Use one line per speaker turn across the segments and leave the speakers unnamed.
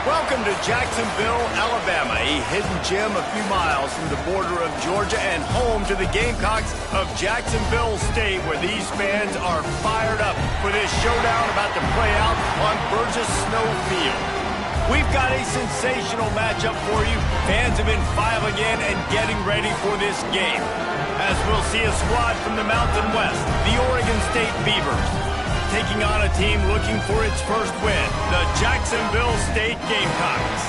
Welcome to Jacksonville, Alabama, a hidden gem a few miles from the border of Georgia and home to the Gamecocks of Jacksonville State, where these fans are fired up for this showdown about to play out on Burgess Snow Field. We've got a sensational matchup for you. Fans have been filing in and getting ready for this game, as we'll see a squad from the Mountain West, the Oregon State Beavers, taking on a team looking for its first win, the Jacksonville State Gamecocks.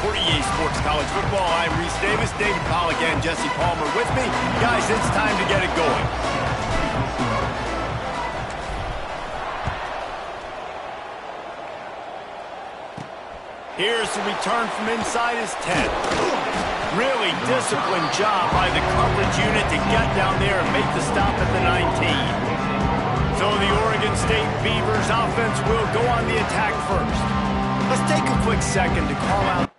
For EA Sports College Football, I'm Reese Davis, David Pollack, and Jesse Palmer with me. Guys, it's time to get it going. Here's the return from inside his 10. Really disciplined job by the coverage unit to get down there and make the stop at the 19. So the Oregon State Beavers offense will go on the attack first. Let's take a quick second to call out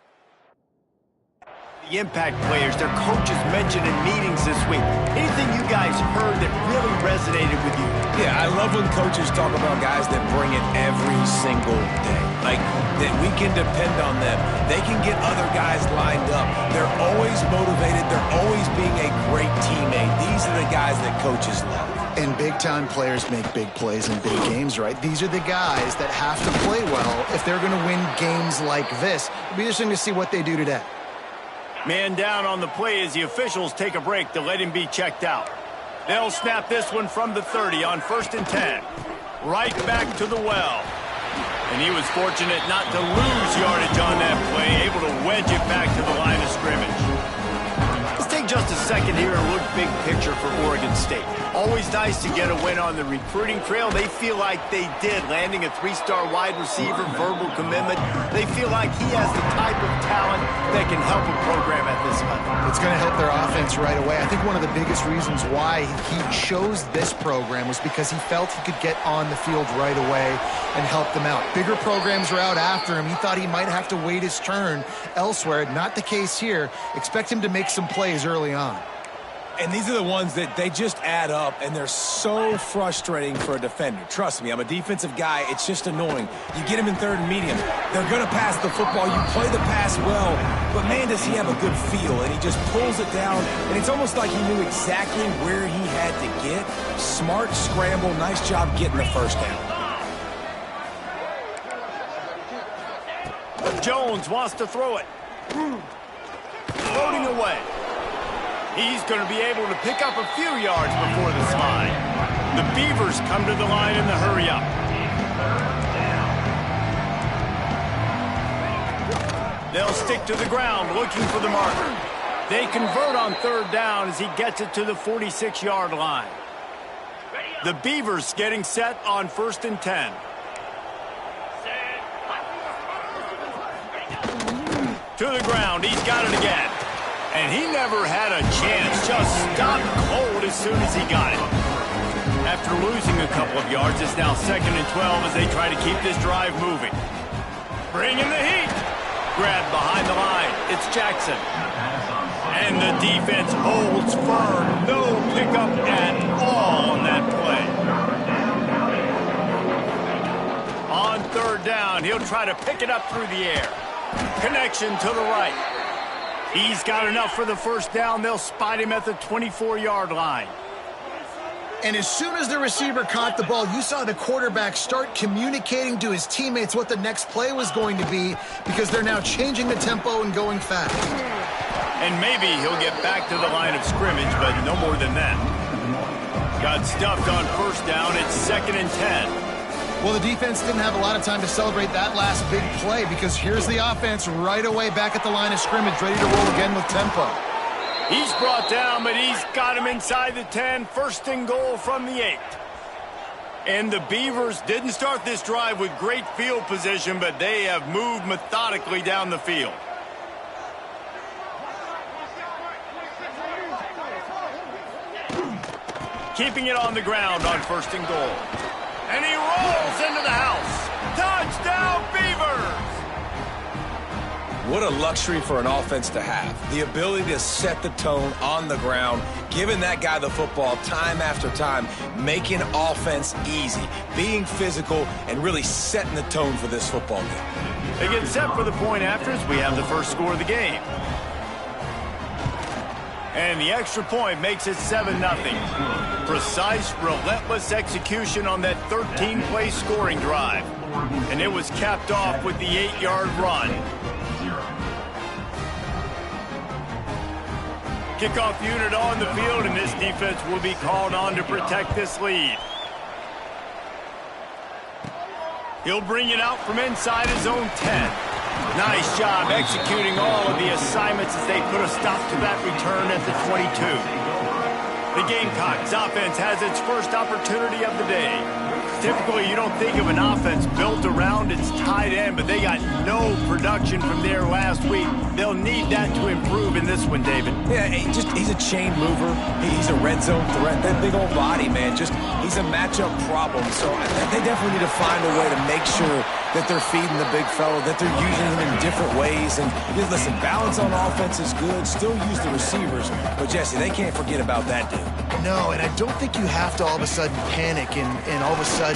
the impact players their coaches mentioned in meetings this week. Anything you guys heard that really resonated with you?
Yeah, I love when coaches talk about guys that bring it every single day. Like, that we can depend on them. They can get other guys lined up. They're always motivated. They're always being a great teammate. These are the guys that coaches love.
And big-time players make big plays in big games, right? These are the guys that have to play well if they're going to win games like this. It'll be interesting to see what they do today.
Man down on the play as the officials take a break to let him be checked out. They'll snap this one from the 30 on 1st and 10. Right back to the well. And he was fortunate not to lose yardage on that play, able to wedge it back to the line of scrimmage. Let's take just a second here and look big picture for Oregon State. Always nice to get a win on the recruiting trail. They feel like they did, landing a 3-star wide receiver, verbal commitment. They feel like he has the type of talent that can help a program at this level.
It's going to help their offense right away. I think one of the biggest reasons why he chose this program was because he felt he could get on the field right away and help them out. Bigger programs are out after him. He thought he might have to wait his turn elsewhere. Not the case here. Expect him to make some plays early on.
And these are the ones that they just add up, and they're so frustrating for a defender. Trust me, I'm a defensive guy. It's just annoying. You get him in 3rd and medium. They're going to pass the football. You play the pass well, but, man, does he have a good feel. And he just pulls it down, and it's almost like he knew exactly where he had to get. Smart scramble. Nice job getting the first down.
Jones wants to throw it. Floating away. He's going to be able to pick up a few yards before the slide. The Beavers come to the line in the hurry-up. They'll stick to the ground looking for the marker. They convert on 3rd down as he gets it to the 46-yard line. The Beavers getting set on 1st and 10. To the ground. He's got it again. And he never had a chance, just stopped cold as soon as he got it. After losing a couple of yards, it's now 2nd and 12 as they try to keep this drive moving. Bringing the heat. Grabbed behind the line. It's Jackson. And the defense holds firm. No pickup at all on that play. On 3rd down, he'll try to pick it up through the air. Connection to the right. He's got enough for the first down. They'll spot him at the 24-yard line.
And as soon as the receiver caught the ball, you saw the quarterback start communicating to his teammates what the next play was going to be, because they're now changing the tempo and going fast.
And maybe he'll get back to the line of scrimmage, but no more than that. Got stuffed on 1st down. It's 2nd and 10.
Well, the defense didn't have a lot of time to celebrate that last big play, because here's the offense right away back at the line of scrimmage, ready to roll again with tempo.
He's brought down, but he's got him inside the 10. 1st and goal from the 8. And the Beavers didn't start this drive with great field position, but they have moved methodically down the field. Keeping it on the ground on 1st and goal. And he rolls into the house. Touchdown, Beavers!
What a luxury for an offense to have. The ability to set the tone on the ground, giving that guy the football time after time, making offense easy, being physical, and really setting the tone for this football game.
They get set for the point after as we have the first score of the game. And the extra point makes it 7-0. Precise, relentless execution on that 13-play scoring drive. And it was capped off with the 8-yard run. Kickoff unit on the field, and this defense will be called on to protect this lead. He'll bring it out from inside his own 10. Nice job executing all of the assignments as they put a stop to that return at the 22. The Gamecocks offense has its first opportunity of the day. Typically, you don't think of an offense built around its tight end, but they got no production from there last week. They'll need that to improve in this one, David.
Yeah, he's a chain mover. He's a red zone threat. That big old body, man, he's a matchup problem. So they definitely need to find a way to make sure that they're feeding the big fella, that they're using him in different ways. And listen, balance on offense is good. Still use the receivers. But, Jesse, they can't forget about that dude.
No, and I don't think you have to all of a sudden panic and all of a sudden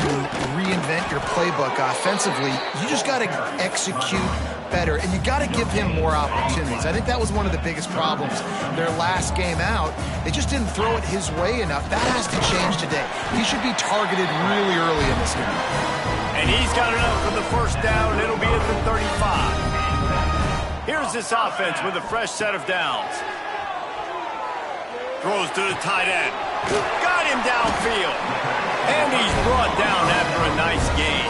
reinvent your playbook offensively. You just got to execute better, and you got to give him more opportunities. I think that was one of the biggest problems their last game out. They just didn't throw it his way enough. That has to change today. He should be targeted really early in this game.
And he's got enough for the first down. It'll be at the 35. Here's this offense with a fresh set of downs. Throws to the tight end. Got him downfield. And he's brought down after a nice gain.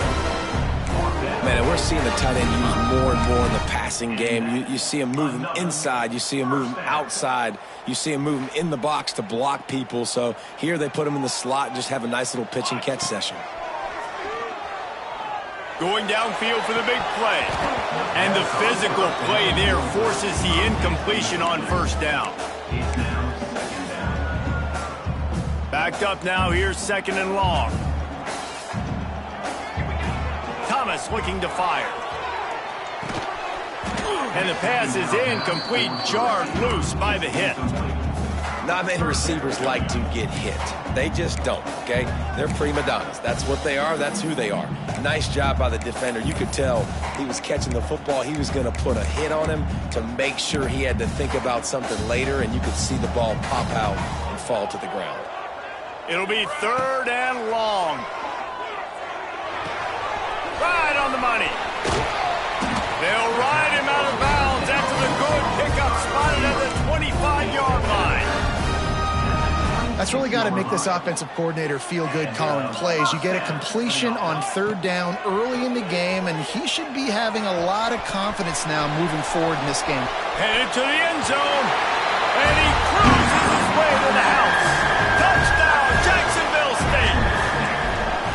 Man, we're seeing the tight end used more and more in the passing game. You see him move him inside. You see him move him outside. You see him move him in the box to block people. So here they put him in the slot and just have a nice little pitch and catch session.
Going downfield for the big play. And the physical play there forces the incompletion on first down. Backed up now, here's 2nd and long. Thomas looking to fire. And the pass is incomplete, jarred loose by the hit.
Not many receivers like to get hit. They just don't, okay? They're prima donnas. That's what they are. That's who they are. Nice job by the defender. You could tell he was catching the football. He was going to put a hit on him to make sure he had to think about something later, and you could see the ball pop out and fall to the ground.
It'll be 3rd and long. Right on the money. They'll ride him out of bounds after the good pickup spotted at the 25-yard line.
That's really got to make this offensive coordinator feel good calling plays. You get a completion on 3rd down early in the game, and he should be having a lot of confidence now moving forward in this game.
Headed to the end zone, and he cruises his way to the house. Touchdown, Jacksonville State.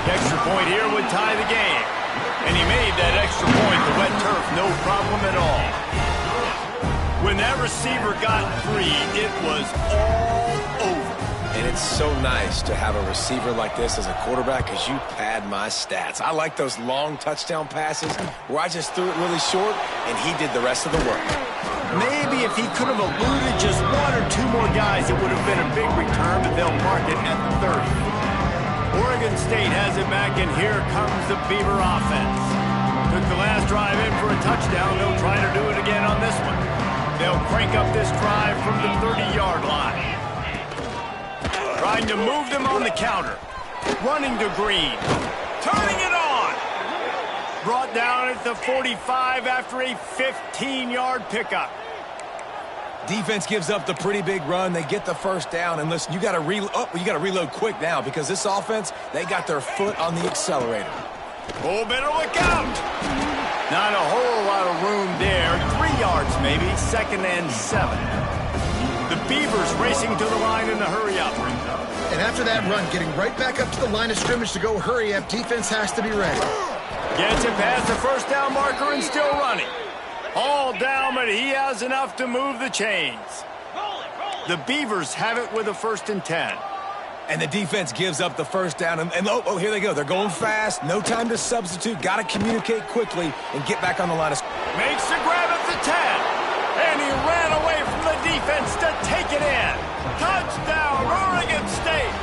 The extra point here would tie the game, and he made that extra point, the wet turf, no problem at all. When that receiver got free, it was all over.
And it's so nice to have a receiver like this as a quarterback because you pad my stats. I like those long touchdown passes where I just threw it really short and he did the rest of the work.
Maybe if he could have eluded just 1 or 2 more guys, it would have been a big return, but they'll mark it at the 30. Oregon State has it back, and here comes the Beaver offense. Took the last drive in for a touchdown. They'll try to do it again on this one. They'll crank up this drive from the 30-yard line. Trying to move them on the counter. Running to Green. Turning it on. Brought down at the 45 after a 15-yard pickup.
Defense gives up the pretty big run. They get the first down. And listen, you got to reload quick now because this offense, they got their foot on the accelerator.
Oh, better look out. Not a whole lot of room there. 3 yards maybe. 2nd and 7. The Beavers racing to the line in the hurry-up.
And after that run, getting right back up to the line of scrimmage to go hurry-up, defense has to be ready.
Gets it past the first down marker and still running. All down, but he has enough to move the chains. The Beavers have it with a 1st and 10.
And the defense gives up the first down. And oh, here they go. They're going fast. No time to substitute. Got to communicate quickly and get back on the line of scrimmage.
Makes the grab at the 10. And he ran away from the defense to take it in. Touchdown, Oregon State.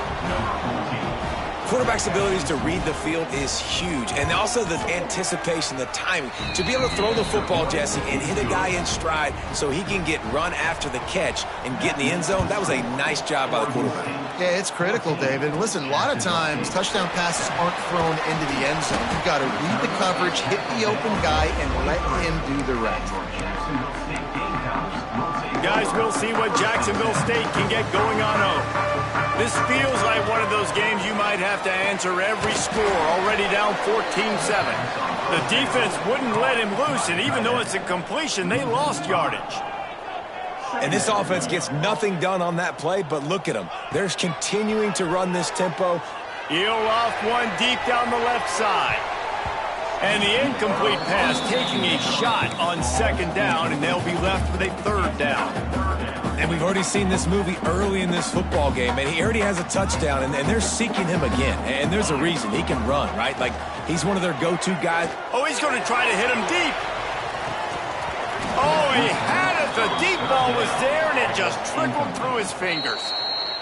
quarterback's abilities to read the field is huge, and also the anticipation, the timing. To be able to throw the football, Jesse, and hit a guy in stride so he can get run after the catch and get in the end zone, that was a nice job by the quarterback.
Yeah, it's critical, David. Listen, a lot of times touchdown passes aren't thrown into the end zone. You've got to read the coverage, hit the open guy, and let him do the rest.
Guys, we'll see what Jacksonville State can get going on over. This feels like one of those games you might have to answer every score, already down 14-7. The defense wouldn't let him loose, and even though it's a completion, they lost yardage.
And this offense gets nothing done on that play, but look at them. They're continuing to run this tempo.
He'll off one deep down the left side. And the incomplete pass taking a shot on second down, and they'll be left with a third down.
And we've already seen this movie early in this football game, and he already has a touchdown, and they're seeking him again. And there's a reason. He can run, right? Like, he's one of their go-to guys.
Oh, he's going to try to hit him deep. Oh, he had it. The deep ball was there, and it just trickled through his fingers.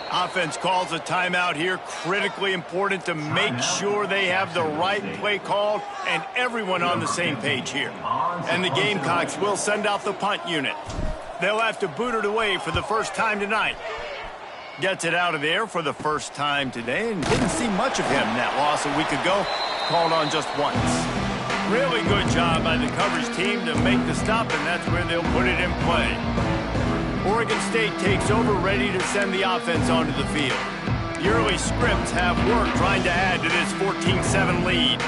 Offense calls a timeout here. Critically important to make sure they have the right play called and everyone on the same page here. And the Gamecocks will send out the punt unit. They'll have to boot it away for the first time tonight. Gets it out of there for the first time today, and didn't see much of him in that loss a week ago. Called on just once. Really good job by the coverage team to make the stop, and that's where they'll put it in play. Oregon State takes over, ready to send the offense onto the field. The early scripts have work trying to add to this 14-7 lead.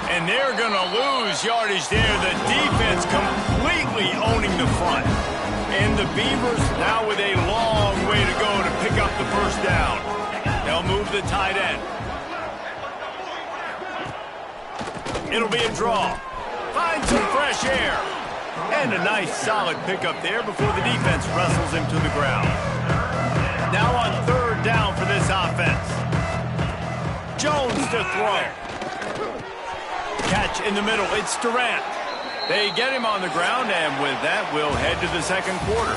And they're going to lose yardage there. The defense completely owning the front. And the Beavers now with a long way to go to pick up the first down. They'll move the tight end. It'll be a draw. Find some fresh air. And a nice solid pickup there before the defense wrestles him to the ground. Now on third down for this offense. Jones to throw. Catch in the middle. It's Durant. They get him on the ground, and with that, we'll head to the second quarter.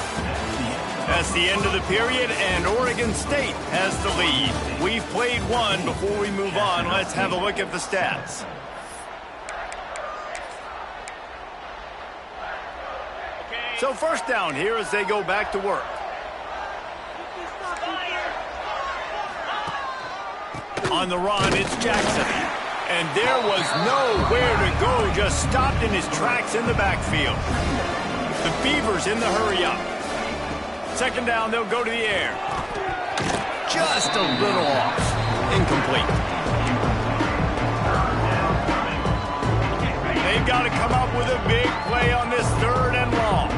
That's the end of the period, and Oregon State has the lead. We've played one. Before we move on, let's have a look at the stats. So first down here as they go back to work. On the run, it's Jackson. And there was nowhere to go, just stopped in his tracks in the backfield. The Beavers in the hurry-up. Second down, they'll go to the air. Just a little off. Incomplete. They've got to come up with a big play on this third and long.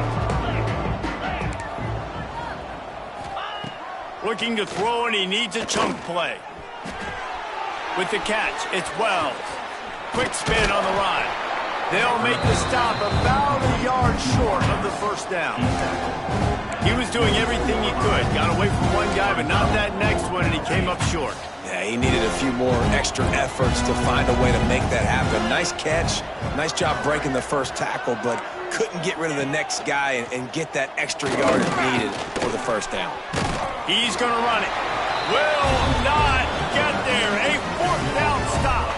Looking to throw, and he needs a chunk play. With the catch, it's Wells. Quick spin on the run. They'll make the stop about a yard short of the first down. He was doing everything he could. Got away from one guy, but not that next one, and he came up short.
Yeah, he needed a few more extra efforts to find a way to make that happen. Nice catch. Nice job breaking the first tackle, but couldn't get rid of the next guy and get that extra yard needed for the first down.
He's going to run it. Will not get there. A fourth down stop.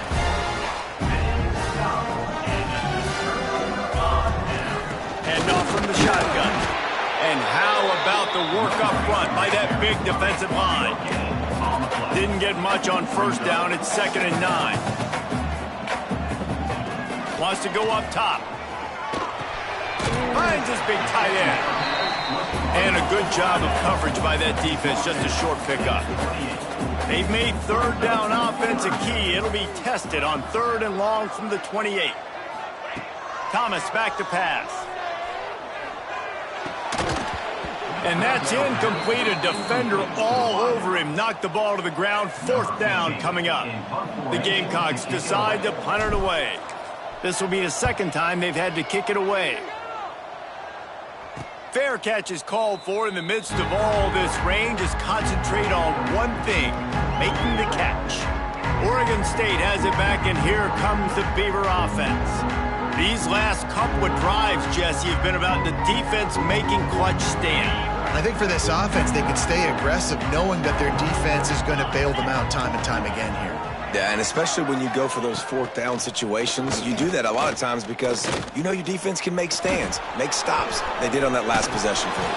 Hand off from the shotgun. And how about the work up front by that big defensive line? Didn't get much on first down. It's 2nd and 9. Wants to go up top. Finds his big tight end. And a good job of coverage by that defense. Just a short pickup. They've made third down offense a key. It'll be tested on third and long from the 28. Thomas back to pass. And that's incomplete. A defender all over him. Knocked the ball to the ground. Fourth down coming up. The Gamecocks decide to punt it away. This will be the second time they've had to kick it away. Fair catch is called for. In the midst of all this rain, just concentrate on one thing, making the catch. Oregon State has it back, and here comes the Beaver offense. These last couple of drives, Jesse, have been about the defense making clutch stand.
I think for this offense, they can stay aggressive knowing that their defense is going to bail them out time and time again here.
Yeah, and especially when you go for those fourth down situations, you do that a lot of times because you know your defense can make stands, make stops. They did on that last possession for you.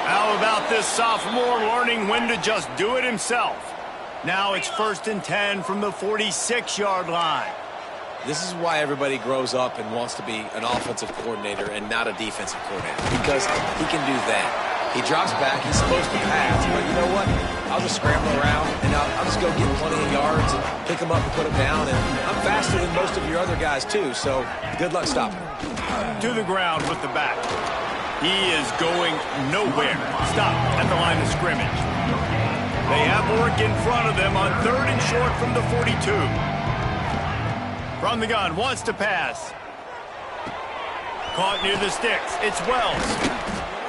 How about this sophomore learning when to just do it himself? Now it's 1st and 10 from the 46-yard line.
This is why everybody grows up and wants to be an offensive coordinator and not a defensive coordinator, because he can do that. He drops back, he's supposed to pass, but you know what? I'll just scramble around, and I'll just go get plenty of yards and pick them up and put them down, and I'm faster than most of your other guys, too, so good luck stopping him.
To the ground with the back. He is going nowhere. Stop at the line of scrimmage. They have work in front of them on 3rd and short from the 42. From the gun, wants to pass. Caught near the sticks. It's Wells.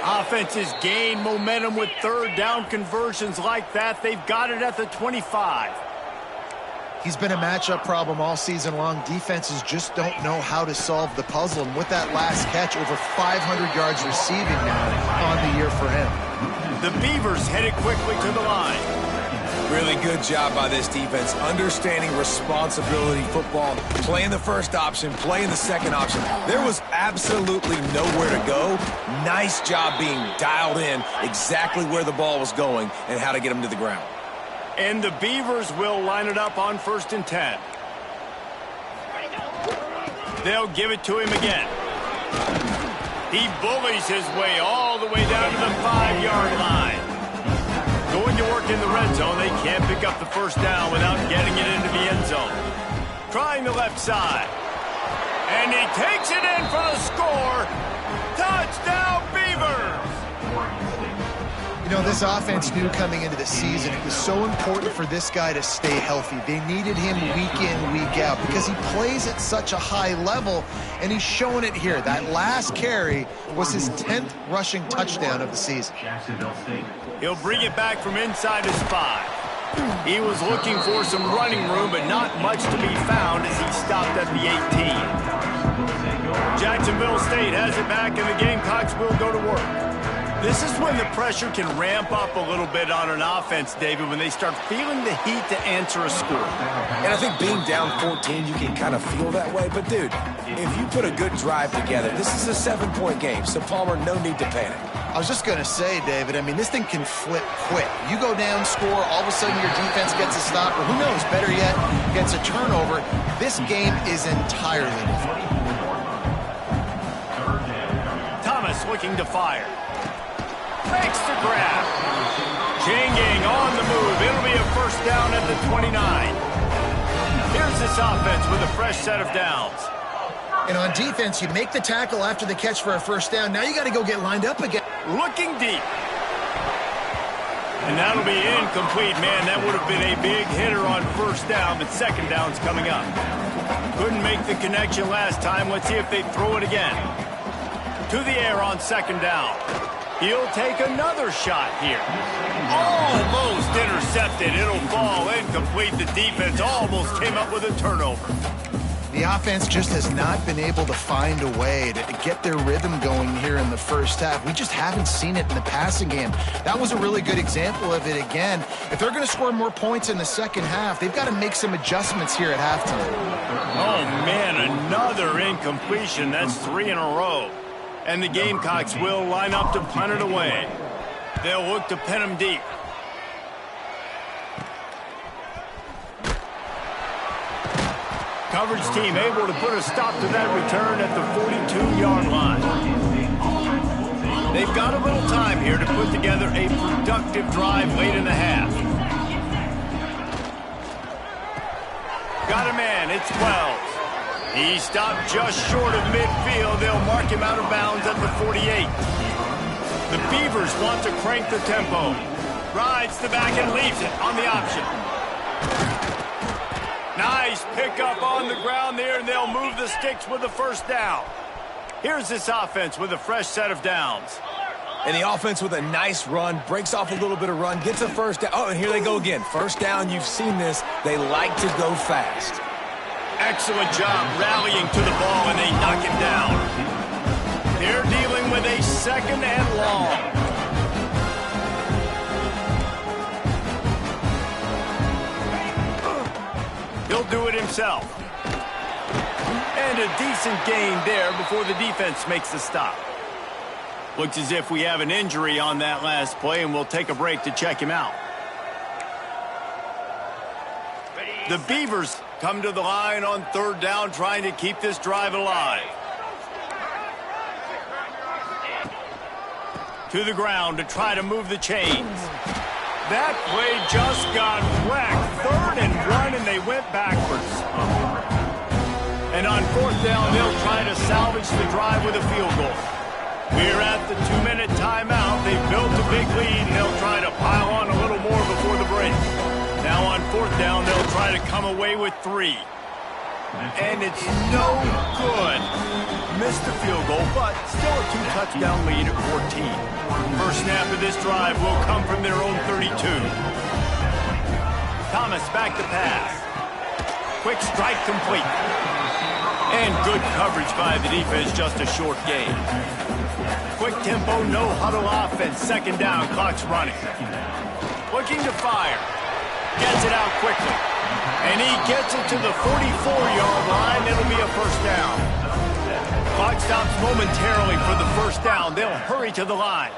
Offenses gain momentum with 3rd down conversions like that. They've got it at the 25.
He's been a matchup problem all season long. Defenses just don't know how to solve the puzzle. And with that last catch, over 500 yards receiving now on the year for him.
The Beavers headed quickly to the line.
Really good job by this defense, understanding responsibility football, playing the first option, playing the second option. There was absolutely nowhere to go. Nice job being dialed in exactly where the ball was going and how to get him to the ground.
And the Beavers will line it up on 1st and 10. They'll give it to him again. He bullies his way all the way down to the 5-yard line. Going to work in the red zone, they can't pick up the first down without getting it into the end zone. Trying the left side. And he takes it in for the score. Touchdown, Beavers!
You know, this offense knew coming into the season it was so important for this guy to stay healthy. They needed him week in, week out because he plays at such a high level, and he's showing it here. That last carry was his 10th rushing touchdown of the season.
He'll bring it back from inside his 5. He was looking for some running room, but not much to be found as he stopped at the 18. Jacksonville State has it back, and the Gamecocks will go to work. This is when the pressure can ramp up a little bit on an offense, David, when they start feeling the heat to answer a score.
And I think being down 14, you can kind of feel that way. But, dude, if you put a good drive together, this is a 7-point game, so, Palmer, no need to panic.
I was just going to say, David, I mean, this thing can flip quick. You go down, score, all of a sudden your defense gets a stop, or who knows, better yet, gets a turnover. This game is entirely different.
Thomas looking to fire. Makes the grab. Chain gang on the move. It'll be a first down at the 29. Here's this offense with a fresh set of downs.
And on defense, you make the tackle after the catch for a first down. Now you got to go get lined up again.
Looking deep. And that'll be incomplete. Man, that would have been a big hitter on first down, but second down's coming up. Couldn't make the connection last time. Let's see if they throw it again. To the air on second down. He'll take another shot here. Almost intercepted. It'll fall incomplete. The defense almost came up with a turnover.
The offense just has not been able to find a way to get their rhythm going here in the first half. We just haven't seen it in the passing game. That was a really good example of it again. If they're going to score more points in the second half, they've got to make some adjustments here at halftime.
Oh, man, another incompletion. That's 3 in a row. And the Gamecocks will line up to punt it away. They'll look to pin him deep. Coverage team able to put a stop to that return at the 42-yard line. They've got a little time here to put together a productive drive late in the half. Got a man, it's Wells. He stopped just short of midfield. They'll mark him out of bounds at the 48. The Beavers want to crank the tempo. Rides the back and leaves it on the option. Nice pickup on the ground there, and they'll move the sticks with the first down. Here's this offense with a fresh set of downs.
And the offense with a nice run, breaks off a little bit of run, gets a first down. Oh, and here they go again. First down, you've seen this. They like to go fast.
Excellent job rallying to the ball, and they knock him down. They're dealing with a second and long. He'll do it himself. And a decent gain there before the defense makes the stop. Looks as if we have an injury on that last play, and we'll take a break to check him out. The Beavers come to the line on third down, trying to keep this drive alive. To the ground to try to move the chains. That play just got whacked. 3rd and 1, and they went backwards. And on 4th down, they'll try to salvage the drive with a field goal. We're at the 2-minute timeout. They've built a big lead, and they'll try to pile on a little more before the break. Now on 4th down, they'll try to come away with 3. And it's no good. Missed the field goal, but still a 2-touchdown lead at 14. First snap of this drive will come from their own 32. Thomas back to pass. Quick strike complete. And good coverage by the defense, just a short gain. Quick tempo, no huddle offense. 2nd down, clock's running. Looking to fire. Gets it out quickly. And he gets it to the 44-yard line. It'll be a first down. Clock stops momentarily for the first down. They'll hurry to the line.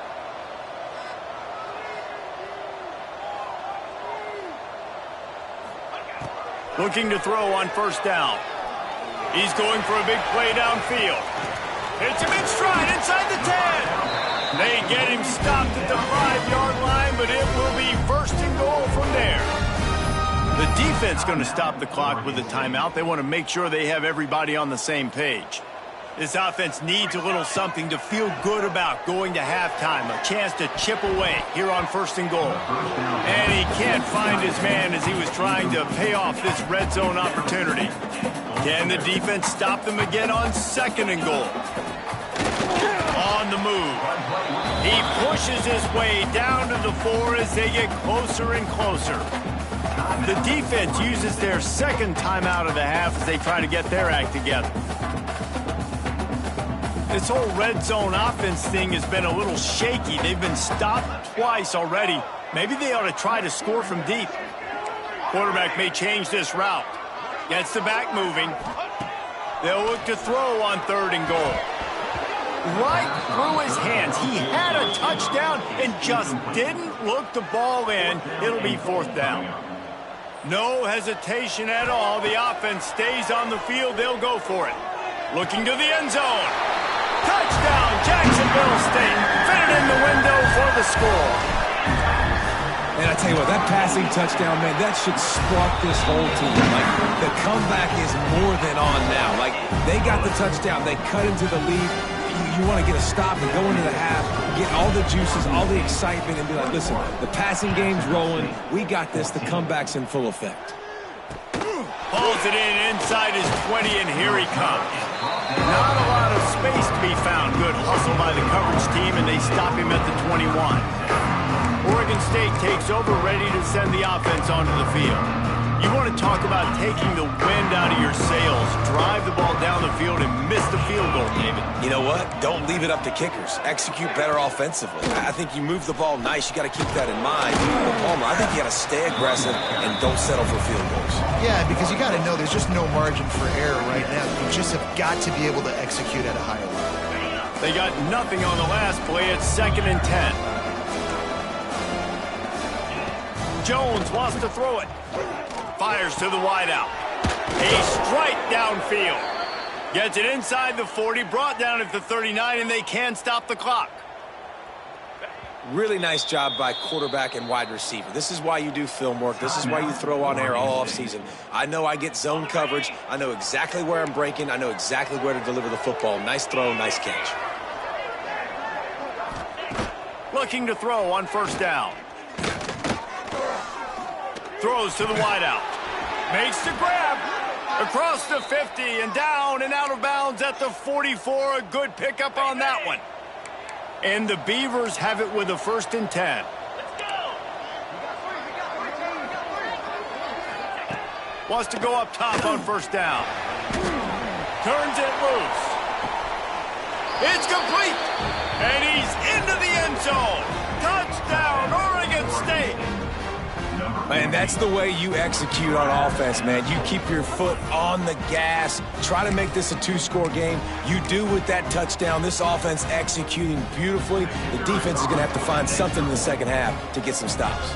Looking to throw on first down. He's going for a big play downfield. Hits him in stride inside the 10. They get him stopped at the 5-yard line, but it will be 1st and goal from there. The defense going to stop the clock with a timeout. They want to make sure they have everybody on the same page. This offense needs a little something to feel good about going to halftime. A chance to chip away here on 1st and goal. And he can't find his man as he was trying to pay off this red zone opportunity. Can the defense stop them again on 2nd and goal? On the move. He pushes his way down to the 4 as they get closer and closer. The defense uses their 2nd timeout of the half as they try to get their act together. This whole red zone offense thing has been a little shaky. They've been stopped twice already. Maybe they ought to try to score from deep. Quarterback may change this route. Gets the back moving. They'll look to throw on 3rd and goal. Right through his hands. He had a touchdown and just didn't look the ball in. It'll be 4th down. No hesitation at all. The offense stays on the field. They'll go for it. Looking to the end zone. Touchdown, Jacksonville State. Fitted in the window for the score.
And I tell you what, that passing touchdown, man, that should spark this whole team. Like, the comeback is more than on now. Like, they got the touchdown. They cut into the lead. You want to get a stop and go into the half, get all the juices, all the excitement, and be like, listen, the passing game's rolling. We got this. The comeback's in full effect.
Pulls it in inside his 20, and here he comes. Not a lot of space to be found. Good hustle by the coverage team, and they stop him at the 21. Oregon State takes over, ready to send the offense onto the field. You want to talk about taking the wind out of your sails. Drive the ball down the field and miss the field goal, David.
You know what? Don't leave it up to kickers. Execute better offensively. I think you move the ball nice. You got to keep that in mind. But Palmer, I think you got to stay aggressive and don't settle for field goals. Yeah,
because you got to know there's just no margin for error right now. You just have got to be able to execute at a higher level.
They got nothing on the last play. It's 2nd and 10. Jones wants to throw it. Fires to the wideout. A strike downfield. Gets it inside the 40, brought down at the 39, and they can stop the clock.
Really nice job by quarterback and wide receiver. This is why you do film work. This is why you throw on air all offseason. I know I get zone coverage. I know exactly where I'm breaking. I know exactly where to deliver the football. Nice throw, nice catch.
Looking to throw on 1st down. Throws to the wideout. Makes the grab. Across the 50 and down and out of bounds at the 44. A good pickup on that one. And the Beavers have it with a 1st and 10. Wants to go up top on 1st down. Turns it loose. It's complete. And he's into the end zone. Touchdown, Oregon State.
Man, that's the way you execute on offense, man. You keep your foot on the gas. Try to make this a 2-score game. You do with that touchdown. This offense executing beautifully. The defense is going to have to find something in the second half to get some stops.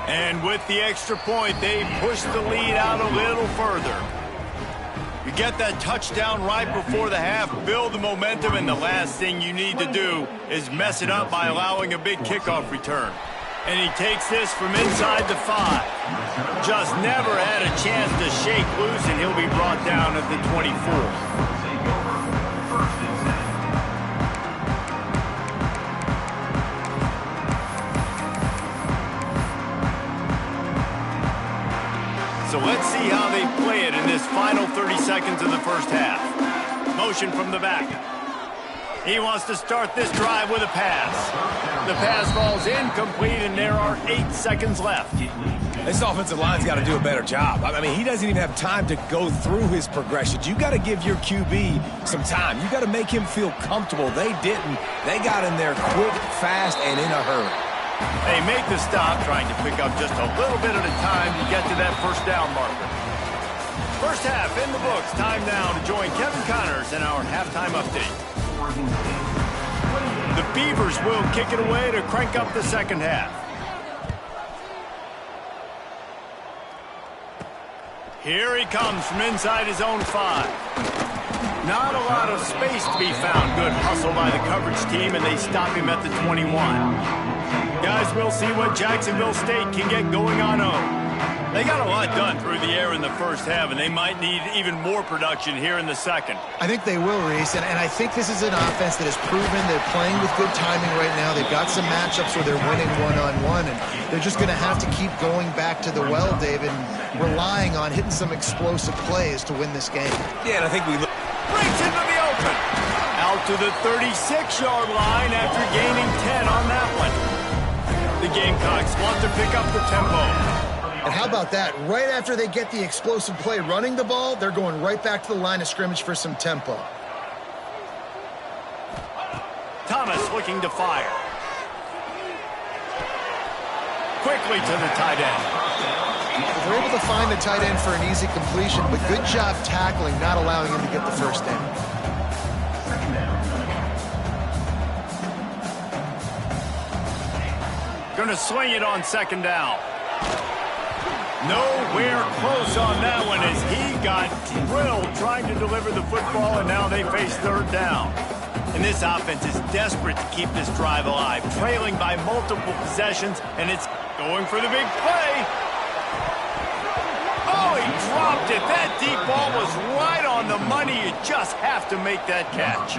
And with the extra point, they push the lead out a little further. You get that touchdown right before the half, build the momentum, and the last thing you need to do is mess it up by allowing a big kickoff return. And he takes this from inside the 5. Just never had a chance to shake loose, and he'll be brought down at the 24. So let's see how they play it in this final 30 seconds of the first half. Motion from the back. He wants to start this drive with a pass. The pass falls incomplete, and there are 8 seconds left.
This offensive line's got to do a better job. I mean, he doesn't even have time to go through his progressions. You got to give your QB some time. You got to make him feel comfortable. They didn't. They got in there quick, fast, and in a hurry.
They make the stop, trying to pick up just a little bit at a time to get to that 1st down marker. First half in the books. Time now to join Kevin Connors in our halftime update. The Beavers will kick it away to crank up the second half. Here he comes from inside his own 5. Not a lot of space to be found. Good hustle by the coverage team, and they stop him at the 21. Guys, we'll see what Jacksonville State can get going on home. They got a lot done through the air in the first half, and they might need even more production here in the second.
I think they will, Reese, and I think this is an offense that has proven they're playing with good timing right now. They've got some matchups where they're winning one-on-one, and they're just going to have to keep going back to the well, David, and relying on hitting some explosive plays to win this game.
Yeah, and I think we look.
Breaks into the open. Out to the 36-yard line after gaining 10 on that one. The Gamecocks want to pick up the tempo.
And how about that? Right after they get the explosive play running the ball, they're going right back to the line of scrimmage for some tempo.
Thomas looking to fire. Quickly to the tight end.
They're able to find the tight end for an easy completion, but good job tackling, not allowing him to get the 1st down.
Going to swing it on 2nd down. Nowhere close on that one as he got drilled trying to deliver the football, and now they face 3rd down. And this offense is desperate to keep this drive alive, trailing by multiple possessions, and it's going for the big play. Oh, he dropped it. That deep ball was right on the money. You just have to make that catch.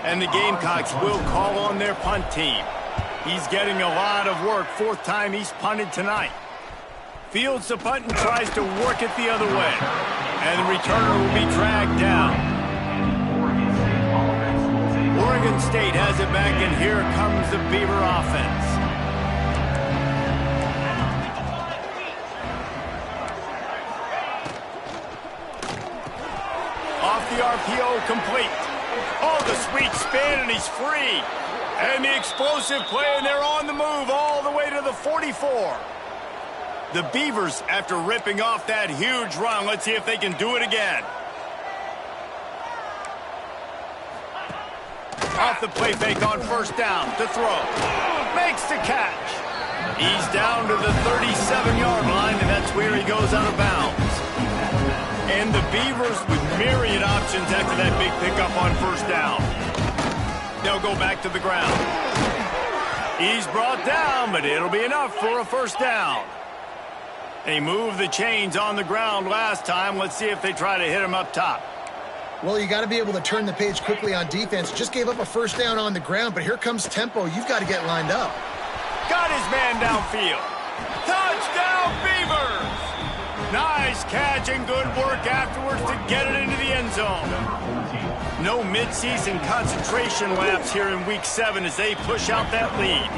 And the Gamecocks will call on their punt team. He's getting a lot of work. 4th time he's punted tonight. Fields the punt and tries to work it the other way. And the returner will be dragged down. Oregon State has it back, and here comes the Beaver offense. Off the RPO, complete. Oh, the sweet spin, and he's free. And the explosive play, and they're on the move all the way to the 44. The Beavers, after ripping off that huge run, let's see if they can do it again. Off the play fake on 1st down to throw. Makes the catch. He's down to the 37-yard line, and that's where he goes out of bounds. And the Beavers with myriad options after that big pickup on 1st down. They'll go back to the ground. He's brought down, but it'll be enough for a 1st down. And he moved the chains on the ground last time. Let's see if they try to hit him up top.
Well, you got to be able to turn the page quickly on defense. Just gave up a 1st down on the ground, but here comes tempo. You've got to get lined up.
Got his man downfield. Touchdown, Beavers! Nice catch and good work afterwards to get it into the end zone. No midseason concentration laps here in Week 7 as they push out that lead.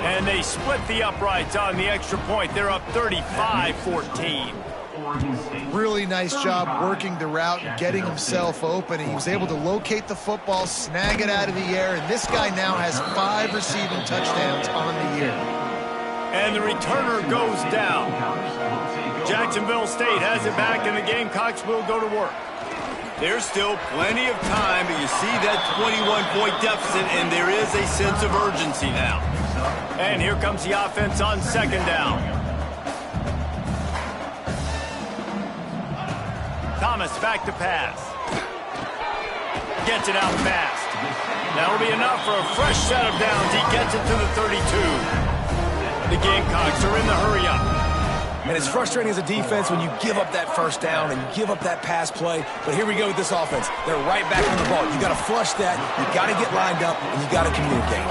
And they split the uprights on the extra point. They're up 35-14.
Really nice job working the route and getting himself open. He was able to locate the football, snag it out of the air, and this guy now has 5 receiving touchdowns on the year.
And the returner goes down. Jacksonville State has it back, and the Gamecocks will go to work. There's still plenty of time, but you see that 21-point deficit, and there is a sense of urgency now. And here comes the offense on second down. Thomas back to pass. Gets it out fast. That'll be enough for a fresh set of downs. He gets it to the 32. The Gamecocks are in the hurry-up.
And it's frustrating as a defense when you give up that first down and you give up that pass play. But here we go with this offense. They're right back on the ball. You got to flush that. You got to get lined up, and you got to communicate.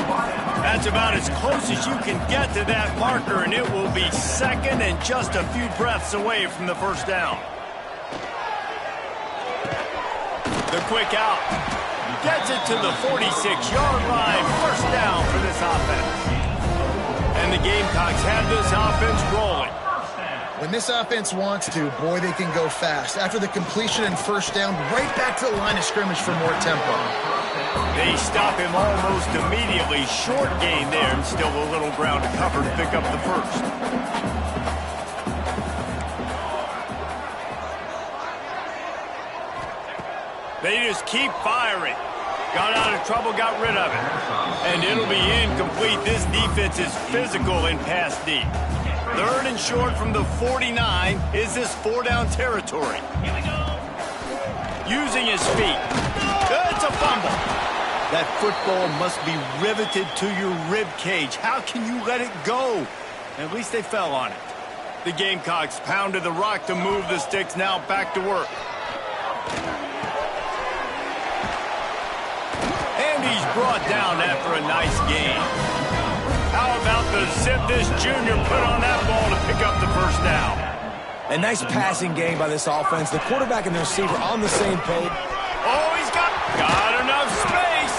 That's about as close as you can get to that marker, and it will be second and just a few breaths away from the first down. The quick out. Gets it to the 46-yard line. First down for this offense. And the Gamecocks have this offense rolling.
When this offense wants to, boy, they can go fast. After the completion and first down, right back to the line of scrimmage for more tempo.
They stop him almost immediately. Short gain there, and still a little ground to cover to pick up the first. They just keep firing. Got out of trouble, got rid of it. And it'll be incomplete. This defense is physical in pass D. Third and short from the 49. Is this 4-down territory? Here we go. Using his feet. It's a fumble. That football must be riveted to your rib cage. How can you let it go? At least they fell on it. The Gamecocks pounded the rock to move the sticks. Now back to work. And he's brought down after a nice gain. How about the zip this junior put on that ball to pick up the first down?
A nice passing game by this offense. The quarterback and the receiver on the same page.
Oh, he's got enough space.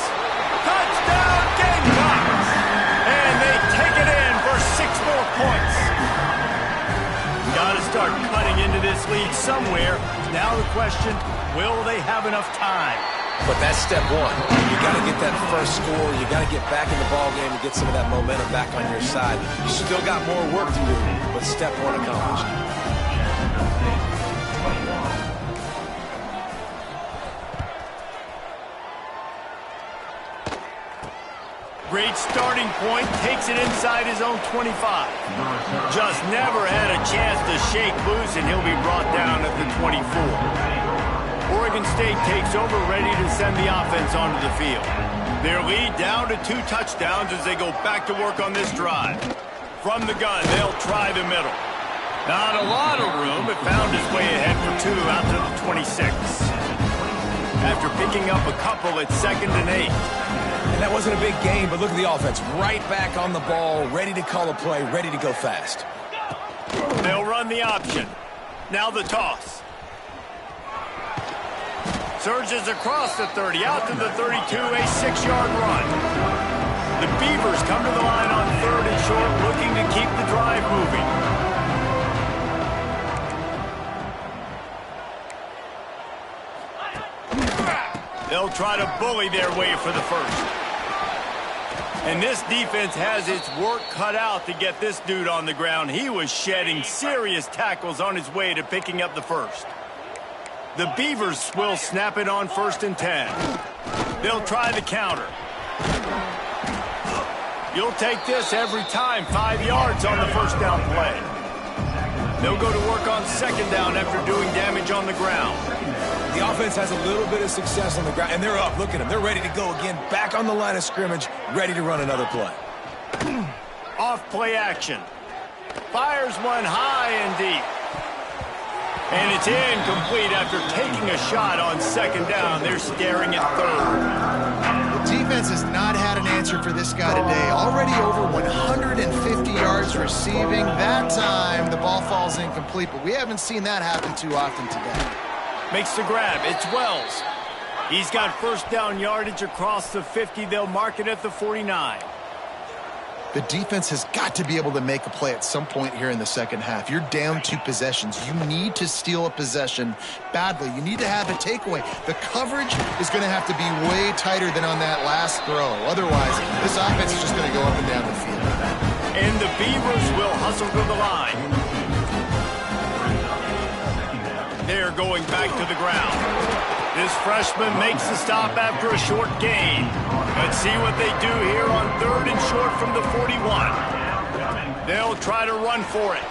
Touchdown, Gamecocks. And they take it in for 6 more points. Got to start cutting into this lead somewhere. Now the question, will they have enough time?
But that's step one. You got to get that first score. You got to get back in the ball game and get some of that momentum back on your side. You still got more work to do, but step one accomplished.
Great starting point. Takes it inside his own 25. Just never had a chance to shake loose, and he'll be brought down at the 24. Oregon State takes over, ready to send the offense onto the field. Their lead down to 2 touchdowns as they go back to work on this drive. From the gun, they'll try the middle. Not a lot of room, but found his way ahead for 2 out to the 26. After picking up a couple, it's 2nd and 8.
And that wasn't a big gain, but look at the offense. Right back on the ball, ready to call a play, ready to go fast.
They'll run the option. Now the toss. Surges across the 30, out to the 32, a 6-yard run. The Beavers come to the line on 3rd and short, looking to keep the drive moving. They'll try to bully their way for the first. And this defense has its work cut out to get this dude on the ground. He was shedding serious tackles on his way to picking up the first. The Beavers will snap it on 1st and 10. They'll try the counter. You'll take this every time. 5 yards on the first down play. They'll go to work on 2nd down after doing damage on the ground.
The offense has a little bit of success on the ground, and they're up. Look at them. They're ready to go again. Back on the line of scrimmage, ready to run another play.
Off play action. Fires one high and deep. And it's incomplete after taking a shot on 2nd down. They're staring at 3rd.
The defense has not had an answer for this guy today. Already over 150 yards receiving. That time, the ball falls incomplete, but we haven't seen that happen too often today.
Makes the grab. It's Wells. He's got first down yardage across the 50. They'll mark it at the 49.
The defense has got to be able to make a play at some point here in the second half. You're down 2 possessions. You need to steal a possession badly. You need to have a takeaway. The coverage is going to have to be way tighter than on that last throw. Otherwise, this offense is just going to go up and down the field.
And the Beavers will hustle to the line. They're going back to the ground. This freshman makes the stop after a short gain. Let's see what they do here on 3rd and short from the 41. They'll try to run for it.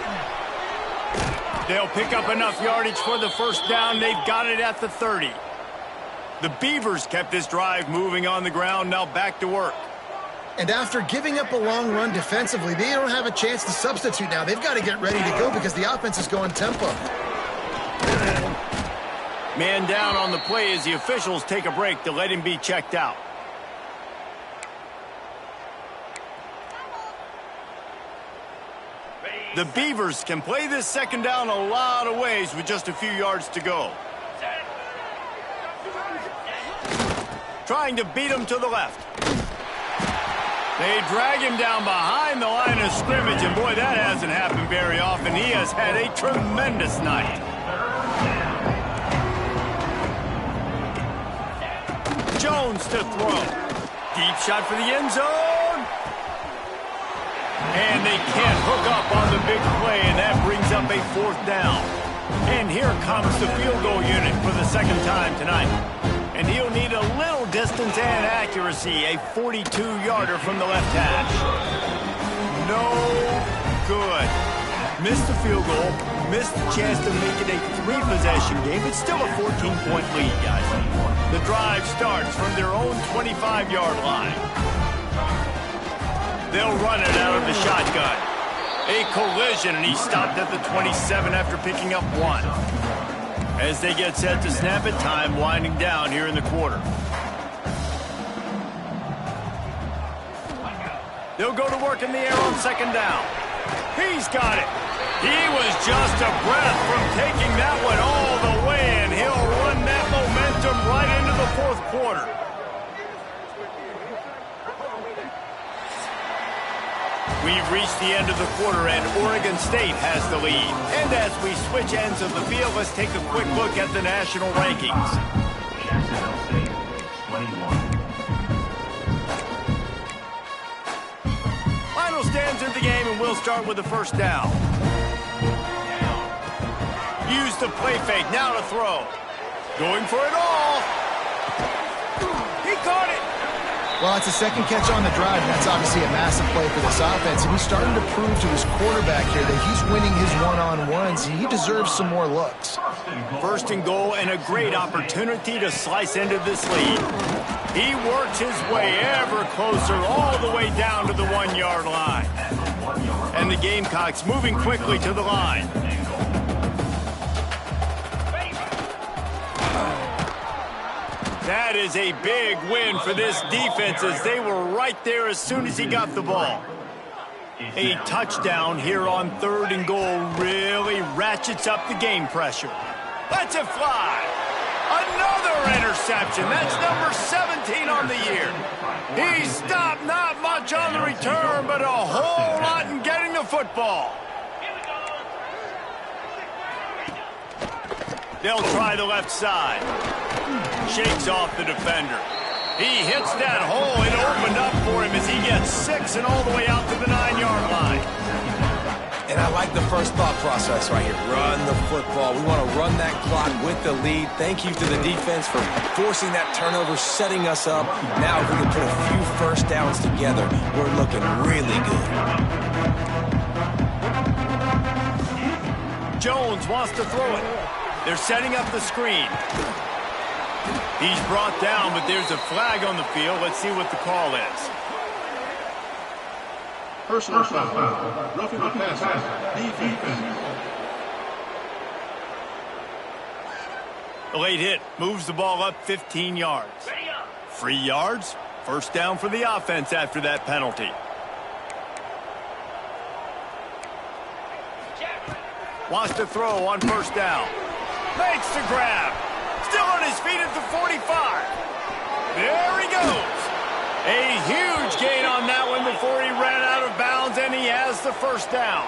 They'll pick up enough yardage for the first down. They've got it at the 30. The Beavers kept this drive moving on the ground. Now back to work.
And after giving up a long run defensively, they don't have a chance to substitute now. They've got to get ready to go because the offense is going tempo.
Man down on the play as the officials take a break to let him be checked out. The Beavers can play this second down a lot of ways with just a few yards to go. Trying to beat him to the left. They drag him down behind the line of scrimmage, and boy, that hasn't happened very often. He has had a tremendous night. Jones to throw. Deep shot for the end zone. And they can't hook up on the big play, and that brings up a 4th down. And here comes the field goal unit for the second time tonight. And he'll need a little distance and accuracy, a 42-yarder from the left hash. No good. Missed the field goal, missed the chance to make it a 3-possession game. It's still a 14-point lead, guys. The drive starts from their own 25-yard line. They'll run it out of the shotgun. A collision, and he stopped at the 27 after picking up 1. As they get set to snap it, time winding down here in the quarter. They'll go to work in the air on second down. He's got it. He was just a breath from taking that one all the way, and he'll run that momentum right into the 4th quarter. We've reached the end of the quarter, and Oregon State has the lead. And as we switch ends of the field, let's take a quick look at the national rankings.
Jacksonville State, 21.
Final stands in the game, and we'll start with the first down. Use the play fake, now to throw. Going for it all. He caught it.
Well, it's a second catch on the drive, and that's obviously a massive play for this offense. And he's starting to prove to his quarterback here that he's winning his one-on-ones, and he deserves some more looks.
First and goal, and a great opportunity to slice into this lead. He works his way ever closer all the way down to the 1-yard line. And the Gamecocks moving quickly to the line. That is a big win for this defense as they were right there as soon as he got the ball. A touchdown here on 3rd and goal really ratchets up the game pressure. Lets it fly. Another interception. That's number 17 on the year. He stopped not much on the return, but a whole lot in getting the football. They'll try the left side. Shakes off the defender. He hits that hole. It opened up for him as he gets 6 and all the way out to the 9-yard line.
And I like the first thought process right here. Run the football. We want to run that clock with the lead. Thank you to the defense for forcing that turnover, setting us up. Now if we can put a few first downs together, we're looking really good.
Jones wants to throw it. They're setting up the screen. He's brought down, but there's a flag on the field. Let's see what the call is.
Personal foul. Roughing the passer. Defense.
The late hit moves the ball up 15 yards. 3 yards. First down for the offense after that penalty. Wants to throw on first down. Makes the grab. Still on his feet at the 45. There he goes. A huge gain on that one before he ran out of bounds, and he has the first down.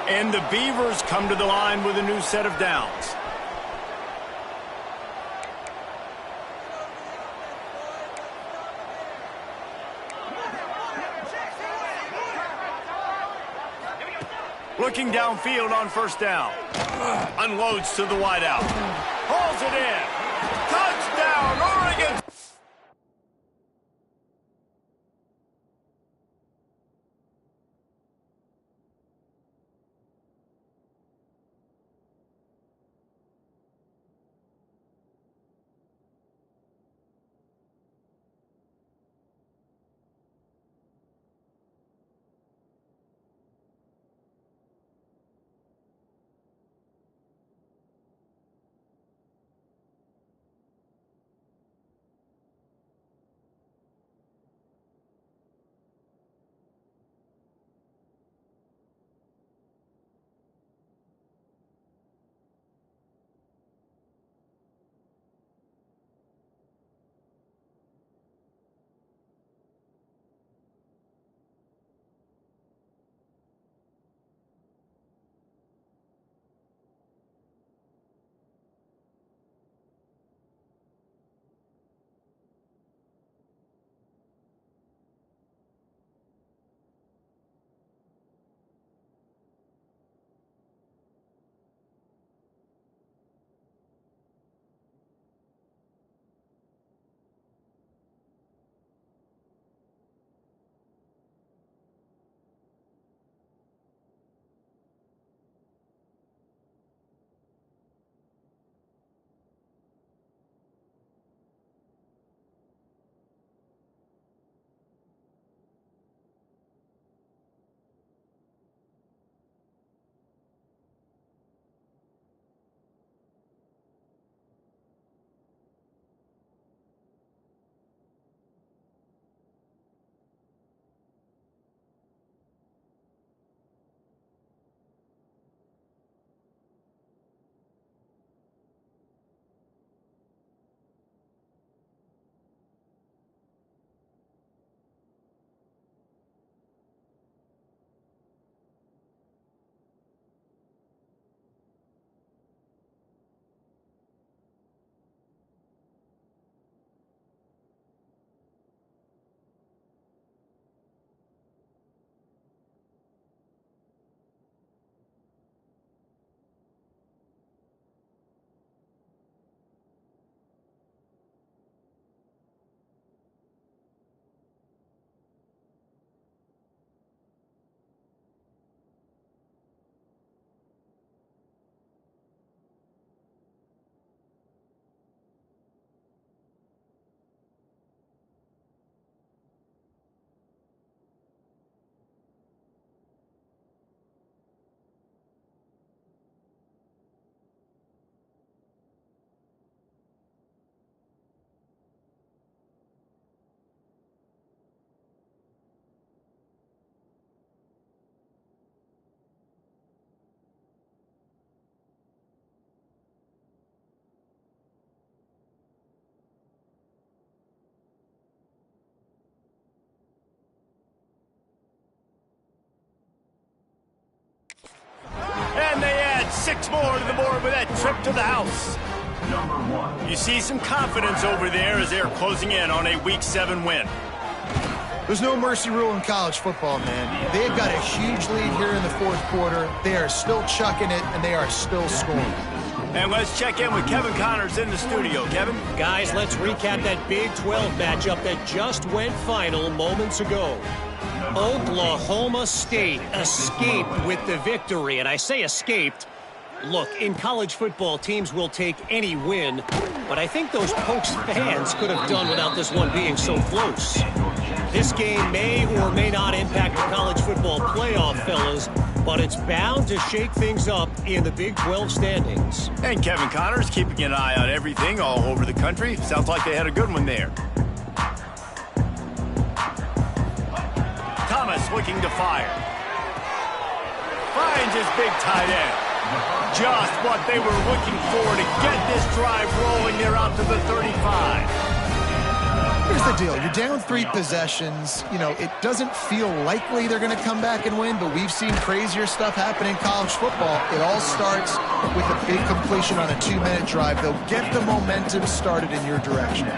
And the Beavers come to the line with a new set of downs. Looking downfield on first down. Unloads to the wideout. Hauls it in. Touchdown, Oregon! And they add 6 more to the board with that trip to the house. You see some confidence over there as they're closing in on a Week 7 win.
There's no mercy rule in college football, man. They've got a huge lead here in the fourth quarter. They are still chucking it, and they are still scoring.
And let's check in with Kevin Connors in the studio. Kevin?
Guys, let's recap that Big 12 matchup that just went final moments ago. Oklahoma State escaped with the victory, and I say escaped. Look, in college football, teams will take any win, but I think those Pokes fans could have done without this one being so close. This game may or may not impact the college football playoff, fellas, but it's bound to shake things up in the Big 12 standings.
And Kevin Connors keeping an eye on everything all over the country. Sounds like they had a good one there. Thomas looking to fire. Finds his big tight end. Just what they were looking for to get this drive rolling. They're out to the 35.
Here's the deal. You're down 3 possessions. You know, it doesn't feel likely they're going to come back and win, but we've seen crazier stuff happen in college football. It all starts with a big completion on a 2-minute drive. They'll get the momentum started in your direction.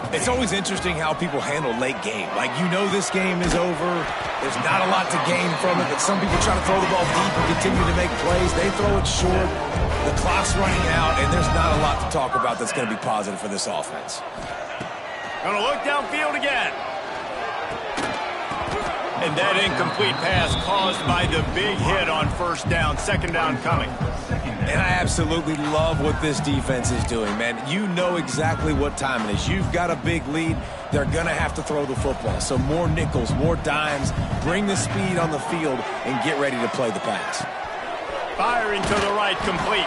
It's always interesting how people handle late game. Like, you know this game is over. There's not a lot to gain from it, but some people try to throw the ball deep and continue to make plays. They throw it short. The clock's running out, and there's not a lot to talk about that's going to be positive for this offense.
Gonna look downfield again. And that incomplete pass caused by the big hit on first down. Second down coming.
And I absolutely love what this defense is doing, man. You know exactly what time it is. You've got a big lead. They're going to have to throw the football. So more nickels, more dimes. Bring the speed on the field and get ready to play the pass.
Firing to the right, complete.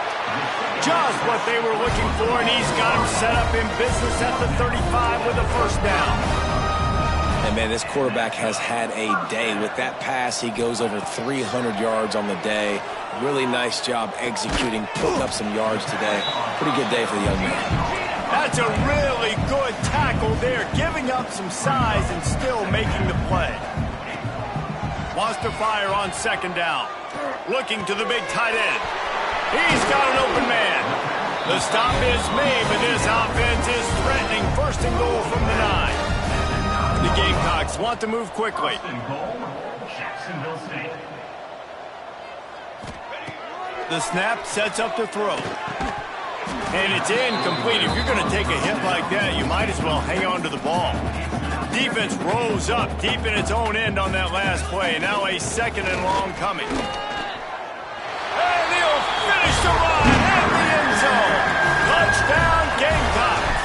Just what they were looking for, and he's got him set up in business at the 35 with a first down.
And, man, this quarterback has had a day. With that pass, he goes over 300 yards on the day. Really nice job executing, putting up some yards today. Pretty good day for the young man.
That's a really good tackle there, giving up some size and still making the play. Wants to fire on second down. Looking to the big tight end. He's got an open man. The stop is made, but this offense is threatening. First and goal from the 9. The Gamecocks want to move quickly.
Jacksonville State.
The snap sets up to throw. And it's incomplete. If you're going to take a hit like that, you might as well hang on to the ball. Defense rose up deep in its own end on that last play. Now a second and long coming. And he'll finish the run at the end zone. Touchdown, Gamecocks.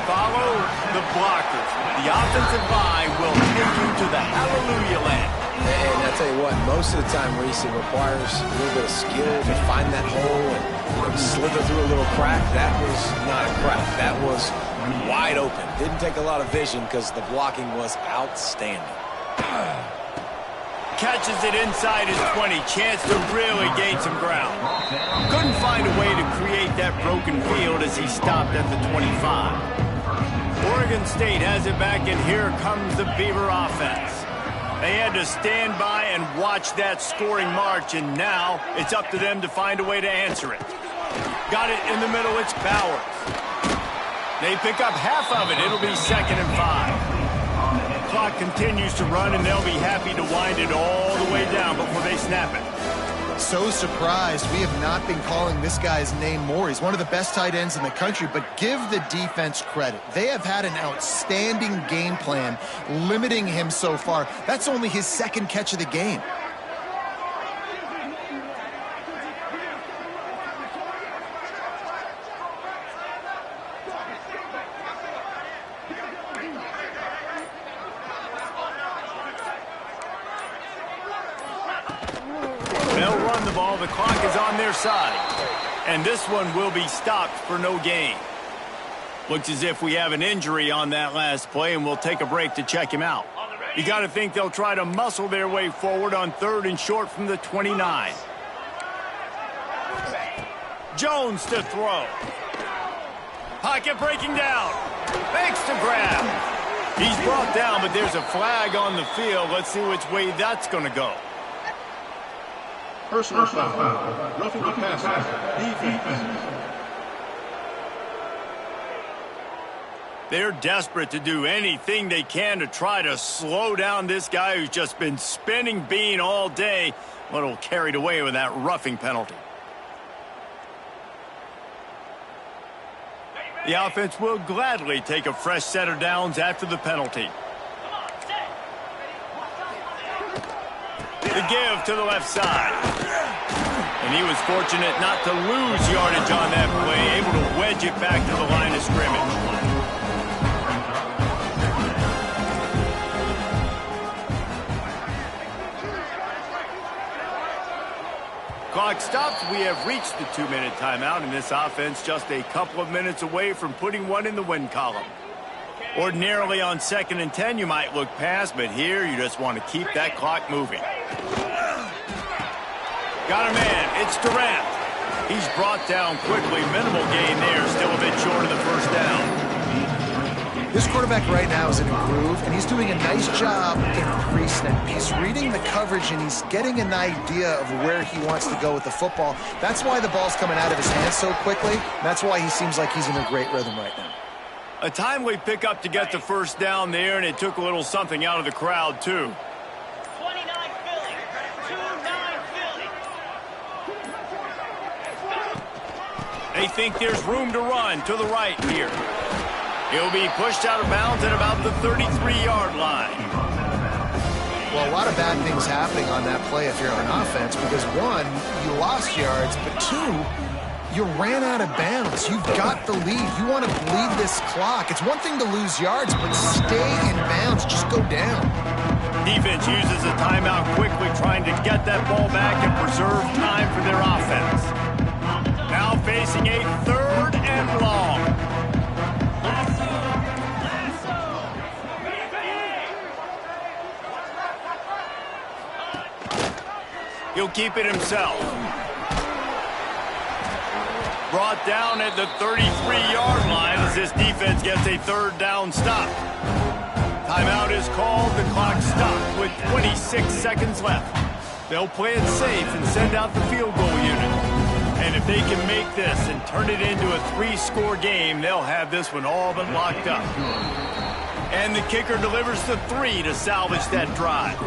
Follow the blockers. The offensive line will take you to the hallelujah land.
And I tell you what, most of the time, Reese, it requires a little bit of skill to find that hole and slither through a little crack. That was not a crack. That was wide open. Didn't take a lot of vision because the blocking was outstanding.
Catches it inside his 20. Chance to really gain some ground. Couldn't find a way to create that broken field as he stopped at the 25. Oregon State has it back, and here comes the Beaver offense. They had to stand by and watch that scoring march, and now it's up to them to find a way to answer it. Got it in the middle. It's Bowers. They pick up half of it. It'll be second and 5. Clock continues to run, and they'll be happy to wind it all the way down before they snap it.
So surprised we have not been calling this guy's name more. He's one of the best tight ends in the country, but give the defense credit. They have had an outstanding game plan limiting him so far. That's only his second catch of the game.
The clock is on their side, and this one will be stopped for no gain. Looks as if we have an injury on that last play, and we'll take a break to check him out. You got to think they'll try to muscle their way forward on 3rd and short from the 29. Jones to throw. Pocket breaking down. Makes the grab. He's brought down, but there's a flag on the field. Let's see which way that's going to go.
Personal foul. Roughing the passer. Defense.
They're desperate to do anything they can to try to slow down this guy who's just been spinning bean all day, but will carried away with that roughing penalty. The offense will gladly take a fresh set of downs after the penalty. The give to the left side. And he was fortunate not to lose yardage on that play, able to wedge it back to the line of scrimmage. Clock stops. We have reached the 2-minute timeout, and this offense just a couple of minutes away from putting one in the win column. Ordinarily on 2nd and 10, you might look past, but here you just want to keep that clock moving. Got a man. It's Durant. He's brought down quickly. Minimal gain there. Still a bit short of the first down.
This quarterback right now is in a groove, and he's doing a nice job in pre-snap. He's reading the coverage, and he's getting an idea of where he wants to go with the football. That's why the ball's coming out of his hands so quickly. That's why he seems like he's in a great rhythm right now.
A timely pickup to get the first down there, and it took a little something out of the crowd, too.
29 Philly. 2-9 Philly.
They think there's room to run to the right here. He'll be pushed out of bounds at about the 33-yard line.
Well, a lot of bad things happening on that play if you're on offense because, one, you lost yards, but two, you ran out of bounds. You've got the lead. You want to bleed this clock. It's one thing to lose yards, but stay in bounds. Just go down.
Defense uses a timeout quickly, trying to get that ball back and preserve time for their offense. Now facing a 3rd and long. He'll keep it himself. Brought down at the 33-yard line as this defense gets a 3rd down stop. Timeout is called. The clock stopped with 26 seconds left. They'll play it safe and send out the field goal unit. And if they can make this and turn it into a 3-score game, they'll have this one all but locked up. And the kicker delivers the 3 to salvage that drive.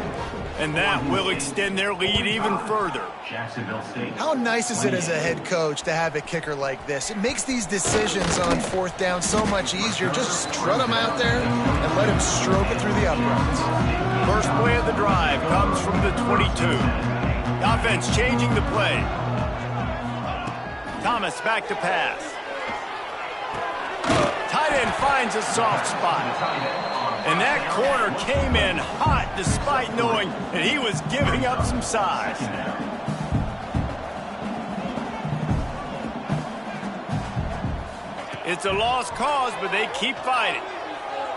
And that will extend their lead even further.
Jacksonville State.
How nice is it as a head coach to have a kicker like this? It makes these decisions on 4th down so much easier. Just strut him out there and let him stroke it through the uprights.
First play of the drive comes from the 22. The offense changing the play. Thomas back to pass. Tight end finds a soft spot. And that corner came in hot despite knowing that he was giving up some size. It's a lost cause, but they keep fighting.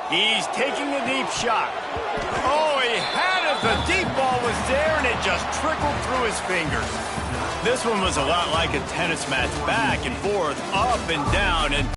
He's taking a deep shot. Oh, he had it. The deep ball was there, and it just trickled through his fingers. This one was a lot like a tennis match, back and forth, up and down, and